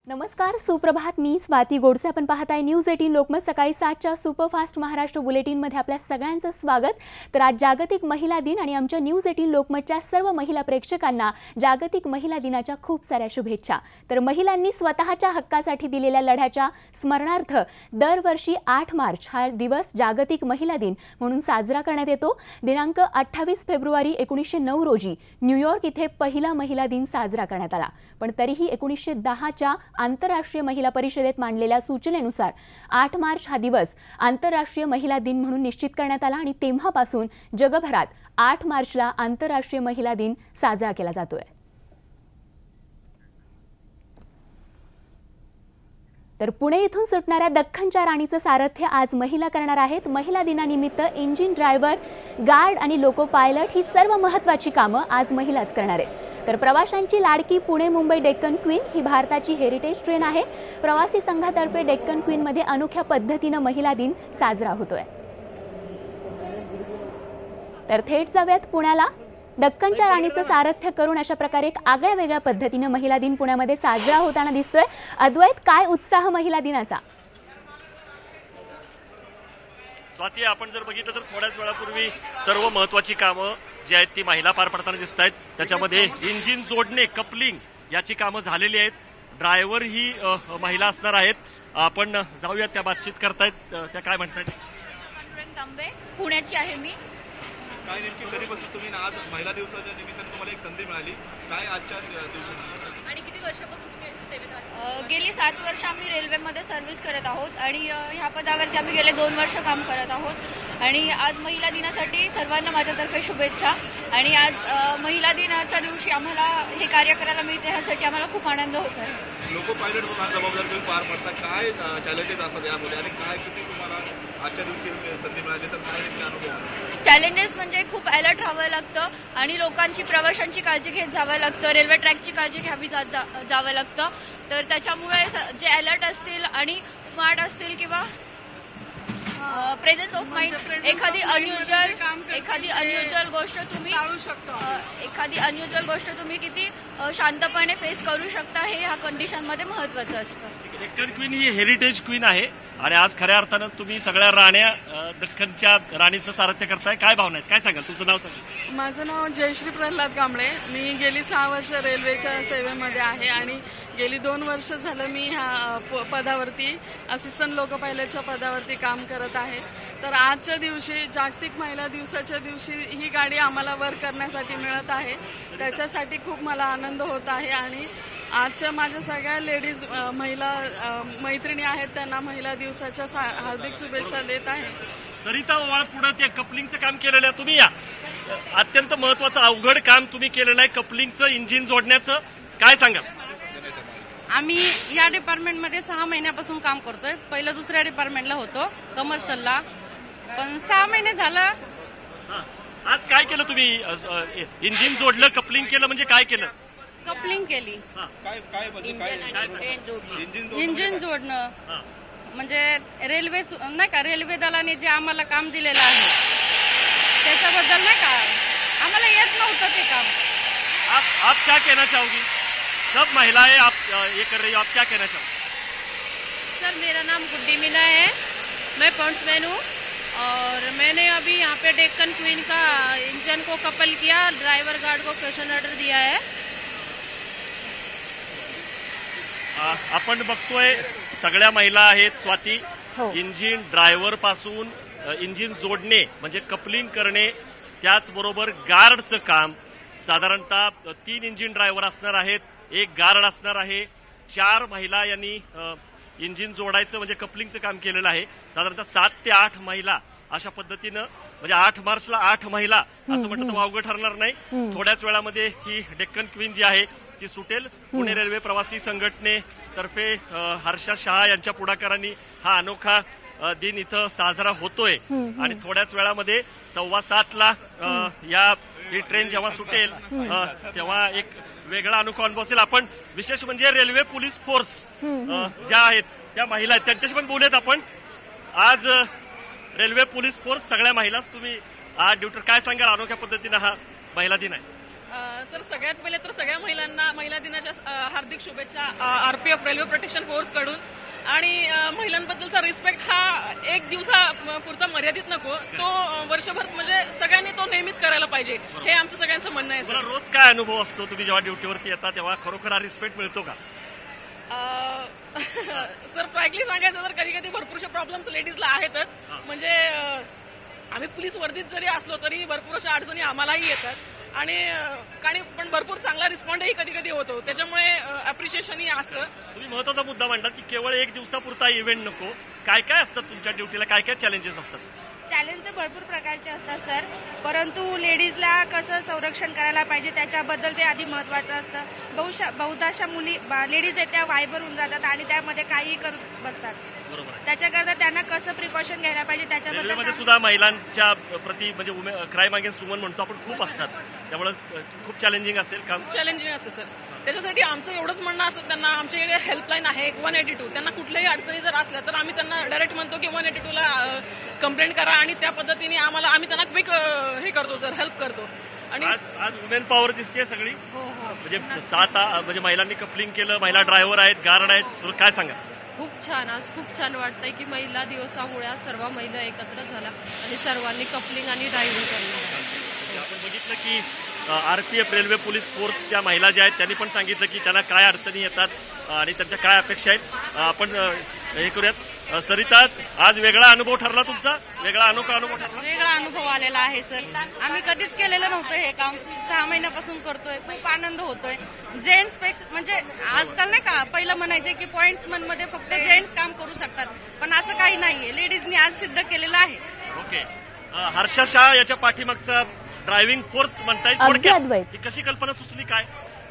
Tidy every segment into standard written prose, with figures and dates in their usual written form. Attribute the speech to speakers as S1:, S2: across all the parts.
S1: नमस्कार, सुप्रभात. मी स्वाती गोडसे. आपण पाहताय न्यूज 18 लोकमत. सकाळी 7च्या सुपरफास्ट महाराष्ट्र बुलेटिनमध्ये आपल्या सगळ्यांचं स्वागत. तर आज जागतिक महिला दिन आणि आमच्या न्यूज 18 लोकमतच्या सर्व महिला प्रेक्षकांना जागतिक महिला दिनाच्या खूप साऱ्या शुभेच्छा. तर महिलांनी स्वतःच्या हक्कासाठी दिलेल्या लढ्याच्या स्मरणार्थ दरवर्षी 8 मार्च हा दिवस जागतिक महिला दिन म्हणून साजरा करण्यात येतो. दिनांक 28 फेब्रुवारी 1909 रोजी न्यूयॉर्क इथे पहिला महिला दिन साजरा करण्यात आला. पण तरीही 1910च्या आंतरराष्ट्रीय महिला परिषदेत मांडलेल्या सूचनेनुसार 8 मार्च हा दिवस आंतरराष्ट्रीय महिला दिन म्हणून निश्चित करण्यात आला आणि तेव्हापासून जगभरात 8 मार्चला आंतरराष्ट्रीय महिला दिन साजरा केला जातोय. तर पुणे इथून सुटणाऱ्या दख्खनच्या राणीचं सारथ्य आज महिला करणार आहेत. महिला दिनानिमित्त इंजिन ड्रायव्हर, गार्ड आणि लोको पायलट ही सर्व महत्त्वाची कामं आज महिलाच करणार आहेत. तर प्रवाशांची लाडकी पुणे मुंबई डेक्कन क्वीन ही भारताची हेरिटेज ट्रेन आहे. प्रवासी संघातर्फे डेक्कन क्वीनमध्ये अनोख्या पद्धतीनं महिला दिन साजरा होतोय. तर थेट जाऊयात पुण्याला. दख्खनच्या राणीचं सारथ्य करून अशा प्रकारे एक आगळ्या वेगळ्या पद्धतीने महिला दिन पुण्यामध्ये साजरा होताना दिसतोय. अद्वैत, काय उत्साह महिला दिनाचा?
S2: स्वाती, आपण जर बघितलं तर थोड्याच वेळापूर्वी सर्व महत्त्वाची कामं जी आहेत ती महिला पार पडताना दिसत आहेत. त्याच्यामध्ये इंजिन जोडणे, कपलिंग याची कामं झालेली आहेत. ड्रायव्हर ही महिला असणार आहेत. आपण जाऊयात, त्या बातचीत करतायत. त्या काय म्हणतायत?
S3: तांबे, पुण्याची आहे मी.
S4: काय नेमकी कधीपासून तुम्ही आज महिला दिवसाच्या निमित्ताने तुम्हाला एक संधी मिळाली, काय आजच्या दिवशी
S3: आणि किती वर्षापासून तुम्ही सेवेत आहात? गेली 7 वर्ष आम्ही रेल्वेमध्ये सर्व्हिस करत आहोत आणि ह्या पदावरती आम्ही गेले 2 वर्ष काम करत आहोत. आणि आज महिला दिनासाठी सर्वांना माझ्यातर्फे शुभेच्छा. आणि आज महिला दिनाच्या दिवशी आम्हाला हे कार्य करायला मिळते, ह्यासाठी आम्हाला खूप आनंद होत आहे.
S4: लोको पायलट म्हणून जबाबदारी तुम्ही पार पडता, काय चॅलेंजेस असतात यामध्ये आणि काय किती तुम्हाला आजच्या दिवशी संधी मिळाली, तर काय नेमके अनुभव?
S3: चॅलेंजेस म्हणजे खूप अलर्ट राहावं लागतं आणि लोकांची, प्रवाशांची काळजी घेत जावं लागतं. रेल्वे ट्रॅकची काळजी घ्यावी जावं लागतं. तर त्याच्यामुळे जे अलर्ट असतील आणि स्मार्ट असतील किंवा प्रेझेन्स ऑफ माइंड, एखादी अनयुज्युअल गोष्ट तुम्ही किती शांतपणे फेस करू शकता, हे ह्या कंडिशनमध्ये महत्वाचं असतं.
S2: डेक्कन क्वीन ही हेरिटेज क्वीन आहे आणि आज खऱ्या अर्थानं तुम्ही सगळ्या राण्या दख्खनच्या राणीचं सारथ्य करताय. काय भावना आहेत, काय सांगाल? तुमचं नाव सांगा.
S5: माझं नाव जयश्री प्रल्हाद कांबळे. मी गेली 6 वर्ष रेल्वेच्या सेवेमध्ये आहे आणि गेली 2 वर्ष झालं मी ह्या पदावरती, असिस्टंट लोको पायलटच्या पदावरती काम करत आहे. तर आजच्या दिवशी, जागतिक महिला दिवसाच्या दिवशी, ही गाडी आम्हाला वर्क करण्यासाठी मिळत आहे. त्याच्यासाठी खूप मला आनंद होत आहे. आणि आजच्या माझ्या सगळ्या लेडीज महिला मैत्रिणी आहेत, त्यांना महिला दिवसाच्या हार्दिक शुभेच्छा देत आहे.
S2: सरिता ओवाळ, पुढे ते कपलिंगचं काम केलेलं आहे तुम्ही. या अत्यंत महत्वाचं अवघड काम तुम्ही केलेलं आहे, कपलिंगचं, इंजिन जोडण्याचं. काय सांगाल?
S6: आम्ही या डिपार्टमेंटमध्ये 6 महिन्यापासून काम करतोय. पहिलं दुसऱ्या डिपार्टमेंटला होतो, कमर्शियलला, पण 6 महिने झालं.
S2: आज काय केलं तुम्ही? इंजिन जोडलं, कपलिंग केलं, म्हणजे काय केलं?
S6: कपलिंग केली, इंजिन जोडणं. म्हणजे रेल्वे नाही का, रेल्वे दलाने जे आम्हाला काम दिलेलं आहे त्याच्याबद्दल नाही का, आम्हाला येत नव्हतं ते काम.
S2: आप क्या कहना चाहोगी? सब महिलाएं आप ये कर रही हो, आप क्या कहना चाहोगे?
S7: सर, मेरा नाम गुड्डी मीना है. मैं पॉइंट्समैन हूँ और मैंने अभी यहाँ पे डेक्कन क्वीन का इंजन को कपल किया, ड्राइवर गार्ड को क्वेश्चन ऑर्डर दिया है.
S2: आपण बघतोय सगळ्या महिला आहेत स्वाती. इंजिन ड्रायव्हर पासून इंजिन जोडणे म्हणजे कपलिंग करणे, त्याचबरोबर गार्डचं काम. साधारणतः 3 इंजिन ड्रायव्हर असणार आहेत, 1 गार्ड असणार आहे. 4 महिला यांनी इंजिन जोडायचं म्हणजे कपलिंगचं काम केलेलं आहे. साधारणतः 7 ते 8 महिला अशा पद्धतीनं, म्हणजे 8 मार्चला 8 महिला असं म्हटलं तर वावगं ठरणार नाही. थोड्याच वेळामध्ये ही डेक्कन क्वीन जी आहे ती सुटेल. पुणे रेल्वे प्रवासी संघटनेतर्फे हर्षा शहा यांच्या पुढाकारांनी हा अनोखा दिन इथं साजरा होतोय. आणि थोड्याच वेळामध्ये 7:15ला ही ट्रेन जेव्हा सुटेल तेव्हा एक वेगळा अनोखा अनुभव असेल. आपण विशेष म्हणजे रेल्वे पोलीस फोर्स ज्या आहेत त्या महिला आहेत त्यांच्याशी पण बोलूयात आपण. आज रेल्वे पोलीस फोर्स सगळ्या महिला तुम्ही आज ड्युटी, काय सांगाल? अनोख्या पद्धतीनं हा महिला दिन आहे.
S5: सर सगळ्यात पहिले तर सगळ्या महिलांना महिला दिनाच्या हार्दिक शुभेच्छा RPF रेल्वे प्रोटेक्शन फोर्स कडून. आणि महिलांबद्दलचा रिस्पेक्ट हा एक दिवसापुरता मर्यादित नको, तो वर्षभर म्हणजे सगळ्यांनी तो नेहमीच करायला पाहिजे, हे आमचं सगळ्यांचं म्हणणं आहे. सर
S2: रोज काय अनुभव असतो, तुम्ही जेव्हा ड्युटीवरती येता तेव्हा खरोखर हा रिस्पेक्ट मिळतो का?
S5: सर फ्रँकली सांगायचं तर कधी कधी भरपूरशे प्रॉब्लेम्स लेडीजला आहेतच. म्हणजे आम्ही पोलीस वर्दीत जरी असलो तरी भरपूर अशा अडचणी आम्हालाही येतात आणि पण भरपूर चांगला रिस्पॉन्डही कधी कधी होतो, त्याच्यामुळे अप्रिशिएशनही असतं.
S2: तुम्ही महत्वाचा मुद्दा मांडलात की केवळ एक दिवसापुरता इव्हेंट नको, काय काय असतात तुमच्या ड्युटीला, काय काय चॅलेंजेस असतात?
S8: चॅलेंज तर भरपूर प्रकारचे असतात सर, परंतु लेडीजला कसं संरक्षण करायला पाहिजे त्याच्याबद्दल ते आधी महत्वाचं असतं. बहुताशा मुली लेडीज आहेत त्या वायबर होऊन जातात आणि त्यामध्ये काही करत बसतात. त्याच्याकरता त्यांना कसं प्रिकॉशन घ्यायला पाहिजे त्याच्याबद्दल
S2: सुद्धा महिलांच्या प्रती म्हणजे क्राईम अगेन्स्ट वुमन म्हणतो आपण खूप असतात, त्यामुळे खूप चॅलेंजिंग असेल काम.
S5: चॅलेंजिंग असतं सर, त्याच्यासाठी आमचं एवढंच म्हणणं असतं त्यांना, आमच्याकडे हेल्पलाईन आहे 182. त्यांना कुठल्याही अडचणी जर असल्या तर आम्ही त्यांना डायरेक्ट म्हणतो की 182ला कंप्लेंट करा आणि त्या पद्धतीने आम्ही त्यांना क्विक हे करतो सर, हेल्प करतो.
S2: आणि आज वुमेन पॉवर दिसते सगळी, म्हणजे म्हणजे महिलांनी कपलिंग केलं, महिला ड्रायव्हर आहेत, गार्ड आहेत, काय सांगा?
S9: खूप छान, आज खूप छान वाटतंय की महिला दिवसामुळे सर्व महिला एकत्र झाला आणि सर्वांनी कपलिंग आणि ड्रायव्हिंग करणार.
S2: आपण बघितलं की RPF रेल्वे पोलीस फोर्सच्या महिला ज्या आहेत त्यांनी पण सांगितलं की त्यांना काय अडचणी येतात आणि त्यांच्या काय अपेक्षा आहेत. आपण हे करूयात. सरिता, आज वेगळा अनुभव ठरला तुमचा, वेगळा अनोखा अनुभव ठरला?
S6: वेगळा अनुभव आलेला आहे सर, आम्ही कधीच केलेलं नव्हतं हे काम, 6 महिन्यापासून करतोय, खूप आनंद होतोय. जेंट्स पेक्षा म्हणजे आजकाल नाही का पहिलं म्हणायचे की पॉइंट्समन मध्ये फक्त जेंट्स काम करू शकतात, पण असं काही नाहीये, लेडीजनी आज सिद्ध केलेलं आहे.
S2: ओके, हर्षा शाह याच्या पाठीमागचा ड्रायव्हिंग फोर्स म्हणताय, ही कशी कल्पना सुचली, काय?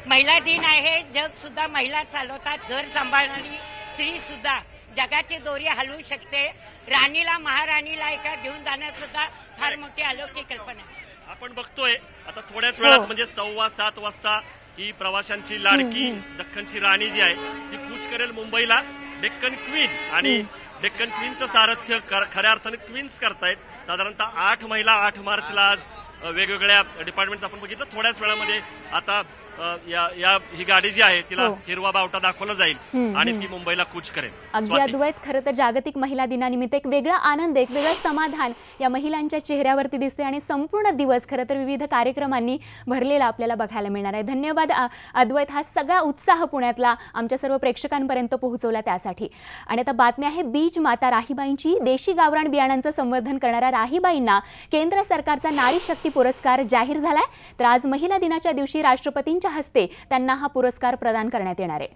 S8: महिला दिन आहे, जग सुद्धा महिला चालवतात, घर सांभाळणारी स्त्री सुद्धा जगाची दोरी हलवू शकते. राणीला महाराणीला एका घेऊन जाण्यात सुद्धा फार मोठी अलौकिक कल्पना आहे.
S2: आपण बघतोय आता थोड्याच वेळात म्हणजे 7:15 वाजता ही प्रवाशांची लाडकी दख्खनची राणी जी आहे ती कूच करेल मुंबईला. डेक्कन क्वीन आणि डेक्कन क्वीनचं सारथ्य खऱ्या अर्थाने क्वीन्स करतायत. साधारणतः 8 महिला 8 मार्चला आज वेगवेगळ्या डिपार्टमेंट्स आपण बघितलं. थोड्याच वेळामध्ये आता ही गाडी जी आहे तिला हिरवा बावटा दाखवला जाईल आणि ती मुंबईला कूच करेल.
S1: अगदी अद्वैत, खरं तर जागतिक महिला दिनानिमित्त एक वेगळा आनंद, एक वेगळं समाधान या महिलांच्या चेहऱ्यावरती दिसते आणि संपूर्ण दिवस खरं तर विविध कार्यक्रमांनी भरलेला आपल्याला बघायला मिळणार आहे. धन्यवाद अद्वैत, हा सगळा उत्साह पुण्यातला आमच्या सर्व प्रेक्षकांपर्यंत पोहोचवला त्यासाठी. आणि आता बातमी आहे बीज माता राहीबाईंची. देशी गावरान बियाणांचं संवर्धन करणाऱ्या राहीबाईंना केंद्र सरकारचा नारी शक्ती पुरस्कार जाहीर झालाय. तर आज महिला दिनाच्या दिवशी राष्ट्रपतींच्या हस्ते त्यांना हा पुरस्कार प्रदान करण्यात येणार आहे.